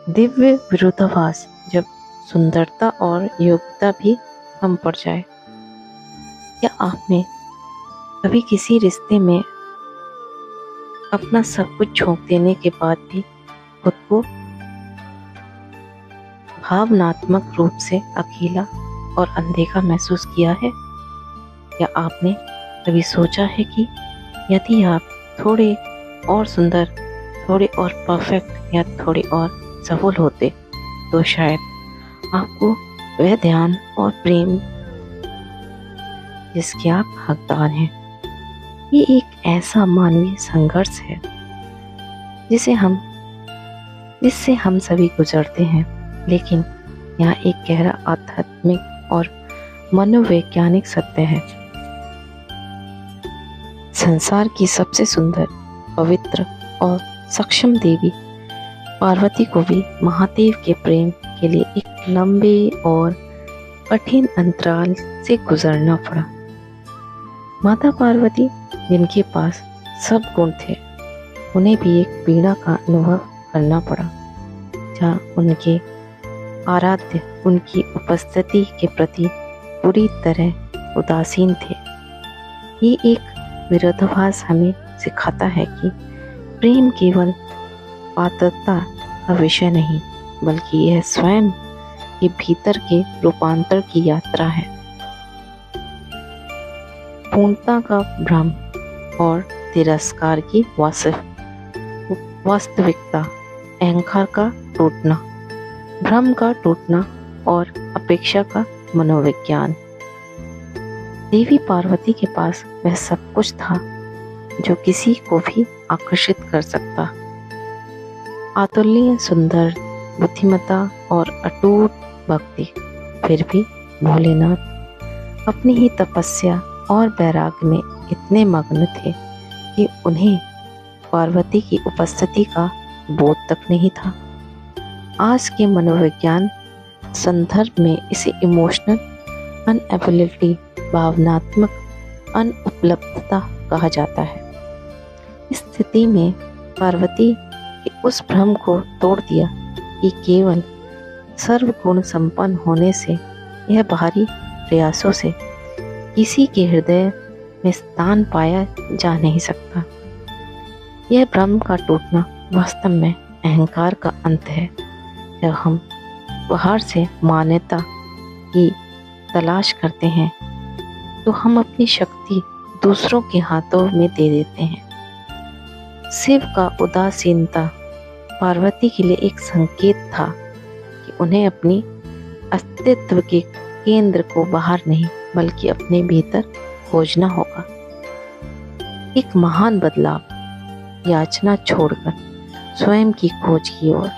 दिव्य विरोधाभास, जब सुंदरता और योग्यता भी कम पड़ जाए। क्या आपने कभी किसी रिश्ते में अपना सब कुछ झोंक देने के बाद भी खुद को भावनात्मक रूप से अकेला और अनदेखा महसूस किया है? क्या आपने कभी सोचा है कि यदि आप थोड़े और सुंदर, थोड़े और परफेक्ट या थोड़े और सफल होते तो शायद आपको वह ध्यान और प्रेम जिसके आप हकदार हैं। ये एक ऐसा मानवीय संघर्ष है जिससे हम सभी गुजरते हैं, लेकिन यहाँ एक गहरा आध्यात्मिक और मनोवैज्ञानिक सत्य है। संसार की सबसे सुंदर, पवित्र और सक्षम देवी पार्वती को भी महादेव के प्रेम के लिए एक लंबे और कठिन अंतराल से गुजरना पड़ा। माता पार्वती, जिनके पास सब गुण थे, उन्हें भी एक पीड़ा का अनुभव करना पड़ा, जहाँ उनके आराध्य उनकी उपस्थिति के प्रति पूरी तरह उदासीन थे। ये एक विरोधाभास हमें सिखाता है कि प्रेम केवल पात्रता का विषय नहीं, बल्कि यह स्वयं के भीतर के रूपांतर की यात्रा है। पूर्णता का भ्रम और तिरस्कार की वास्तविकता, अहंकार का टूटना, भ्रम का टूटना और अपेक्षा का मनोविज्ञान। देवी पार्वती के पास वह सब कुछ था जो किसी को भी आकर्षित कर सकता। अतुलनीय सुंदर, बुद्धिमत्ता और अटूट भक्ति। फिर भी भोलेनाथ अपनी ही तपस्या और वैराग्य में इतने मग्न थे कि उन्हें पार्वती की उपस्थिति का बोध तक नहीं था। आज के मनोविज्ञान संदर्भ में इसे इमोशनल अनअवेलेबिलिटी, भावनात्मक अनुपलब्धता कहा जाता है। इस स्थिति में पार्वती के उस भ्रम को तोड़ दिया कि केवल सर्वगुण संपन्न होने से यह बाहरी प्रयासों से किसी के हृदय में स्थान पाया जा नहीं सकता। यह भ्रम का टूटना वास्तव में अहंकार का अंत है। जब हम बाहर से मान्यता की तलाश करते हैं तो हम अपनी शक्ति दूसरों के हाथों में दे देते हैं। शिव का उदासीनता पार्वती के लिए एक संकेत था कि उन्हें अपनी अस्तित्व के केंद्र को बाहर नहीं बल्कि अपने भीतर खोजना होगा। एक महान बदलाव, याचना छोड़कर स्वयं की खोज की ओर।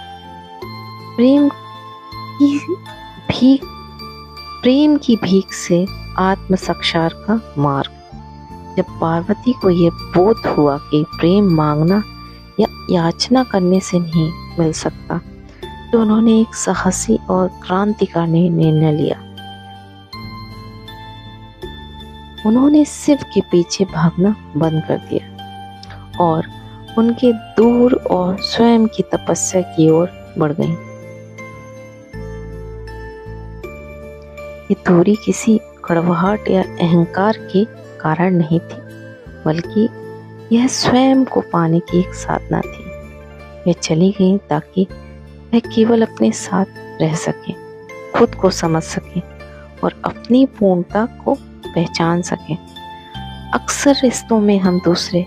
प्रेम की भीख से आत्म साक्षात्कार का मार्ग। जब पार्वती को यह बोध हुआ कि प्रेम मांगना या याचना करने से नहीं मिल सकता, तो उन्होंने एक साहसी और क्रांतिकारी निर्णय लिया। उन्होंने शिव के पीछे भागना बंद कर दिया और उनके दूर और स्वयं की तपस्या की ओर बढ़ गईं। ये दूरी किसी कड़वाहट या अहंकार के कारण नहीं थी, बल्कि यह स्वयं को पाने की एक साधना थी। वे चली गईं ताकि वह केवल अपने साथ रह सके, खुद को समझ सके और अपनी पूर्णता को पहचान सके। अक्सर रिश्तों में हम दूसरे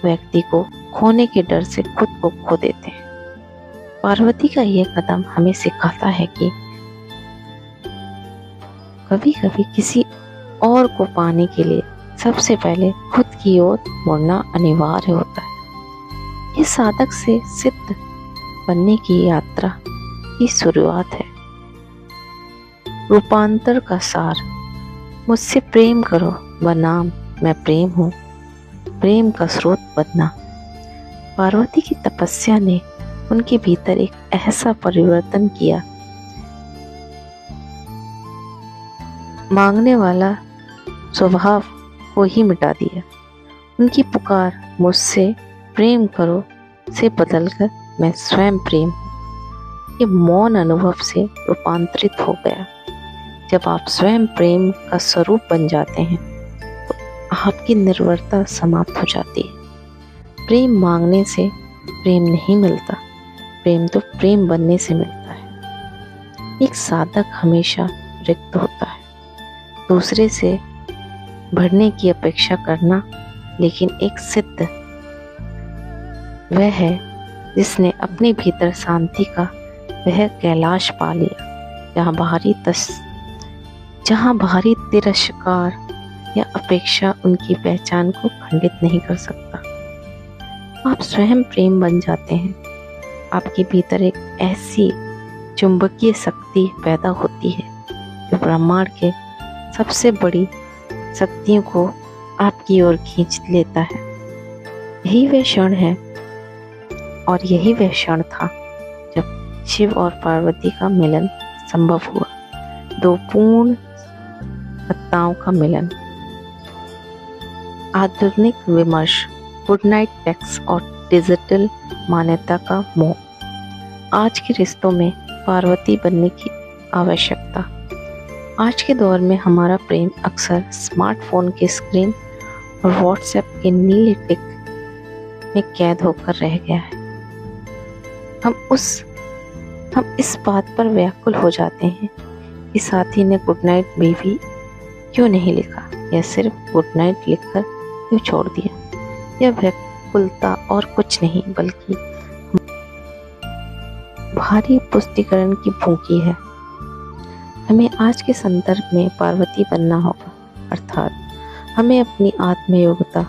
व्यक्ति को खोने के डर से खुद को खो देते हैं। पार्वती का यह कदम हमें सिखाता है कि कभी कभी किसी और को पाने के लिए सबसे पहले खुद की ओर मुड़ना अनिवार्य होता है। ये साधक से सिद्ध बनने की यात्रा की शुरुआत है। रूपांतर का सार, मुझसे प्रेम करो बनाम मैं प्रेम हूँ, प्रेम का स्रोत बनना। पार्वती की तपस्या ने उनके भीतर एक ऐसा परिवर्तन किया, मांगने वाला स्वभाव को ही मिटा दिया। उनकी पुकार मुझसे प्रेम करो से बदलकर मैं स्वयं प्रेम हूँ, ये मौन अनुभव से रूपांतरित हो गया। जब आप स्वयं प्रेम का स्वरूप बन जाते हैं तो आपकी निर्भरता समाप्त हो जाती है। प्रेम मांगने से प्रेम नहीं मिलता, प्रेम तो प्रेम बनने से मिलता है। एक साधक हमेशा रिक्त होता है, दूसरे से बढ़ने की अपेक्षा करना, लेकिन एक सिद्ध वह है जिसने अपने भीतर शांति का वह कैलाश पा लिया, जहाँ बाहरी तिरस्कार या अपेक्षा उनकी पहचान को खंडित नहीं कर सकता। आप स्वयं प्रेम बन जाते हैं। आपके भीतर एक ऐसी चुंबकीय शक्ति पैदा होती है जो ब्रह्मांड के सबसे बड़ी शक्तियों को आपकी ओर खींच लेता है। यही वह क्षण है और यही वह क्षण था जब शिव और पार्वती का मिलन संभव हुआ, दो पूर्ण सत्ताओं का मिलन। आधुनिक विमर्श, गुड नाइट टेक्स्ट और डिजिटल मान्यता का मोह। आज के रिश्तों में पार्वती बनने की आवश्यकता। आज के दौर में हमारा प्रेम अक्सर स्मार्टफोन की स्क्रीन और व्हाट्सएप के नीले टिक में कैद होकर रह गया है। हम इस बात पर व्याकुल हो जाते हैं कि साथी ने गुड नाइट बेबी क्यों नहीं लिखा, या सिर्फ गुड नाइट लिखकर क्यों छोड़ दिया। यह व्याकुलता और कुछ नहीं बल्कि भारी पुष्टिकरण की भूखी है। हमें आज के संदर्भ में पार्वती बनना होगा, अर्थात हमें अपनी आत्मयोग्यता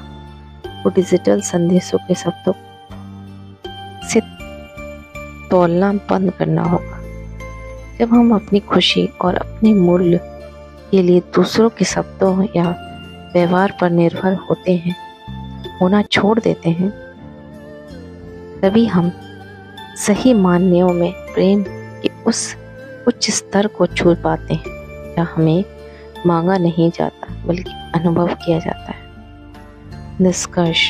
को डिजिटल संदेशों के शब्दों से तोलना बंद करना होगा। जब हम अपनी खुशी और अपने मूल्य के लिए दूसरों के शब्दों या व्यवहार पर निर्भर होना छोड़ देते हैं, तभी हम सही मायनों में प्रेम के उस उच्च स्तर को छू पाते हैं जहाँ हमें मांगा नहीं जाता बल्कि अनुभव किया जाता है। निष्कर्ष,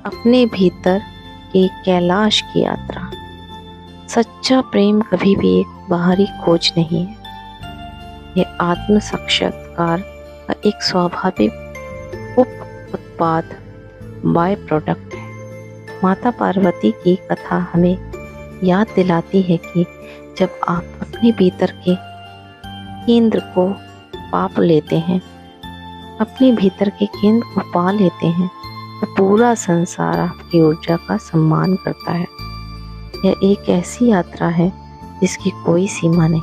अपने भीतर के कैलाश की यात्रा। सच्चा प्रेम कभी भी एक बाहरी खोज नहीं है, यह आत्म साक्षात्कार का एक स्वाभाविक उत्पाद, बाय प्रोडक्ट है। माता पार्वती की कथा हमें याद दिलाती है कि जब आप अपने भीतर के केंद्र को पाप लेते हैं, अपने भीतर के केंद्र को पा लेते हैं, तो पूरा संसार आपकी ऊर्जा का सम्मान करता है। यह एक ऐसी यात्रा है जिसकी कोई सीमा नहीं,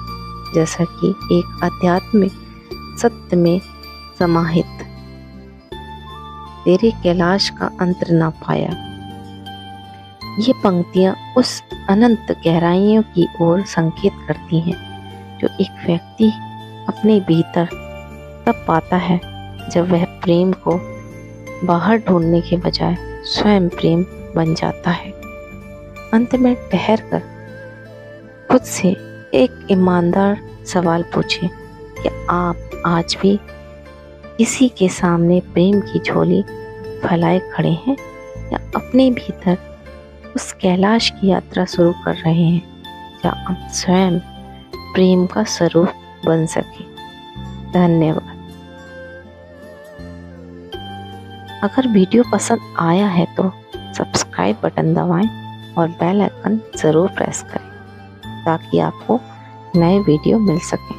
जैसा कि एक आध्यात्मिक सत्य में समाहित, तेरे कैलाश का अंत न पाया। ये पंक्तियां उस अनंत गहराइयों की ओर संकेत करती हैं जो एक व्यक्ति अपने भीतर तब पाता है जब वह प्रेम को बाहर ढूंढने के बजाय स्वयं प्रेम बन जाता है। अंत में ठहर कर खुद से एक ईमानदार सवाल पूछें कि आप आज भी किसी के सामने प्रेम की झोली फैलाए खड़े हैं, या अपने भीतर उस कैलाश की यात्रा शुरू कर रहे हैं जहाँ आप स्वयं प्रेम का स्वरूप बन सके। धन्यवाद। अगर वीडियो पसंद आया है तो सब्सक्राइब बटन दबाएं और बेल आइकन ज़रूर प्रेस करें ताकि आपको नए वीडियो मिल सकें।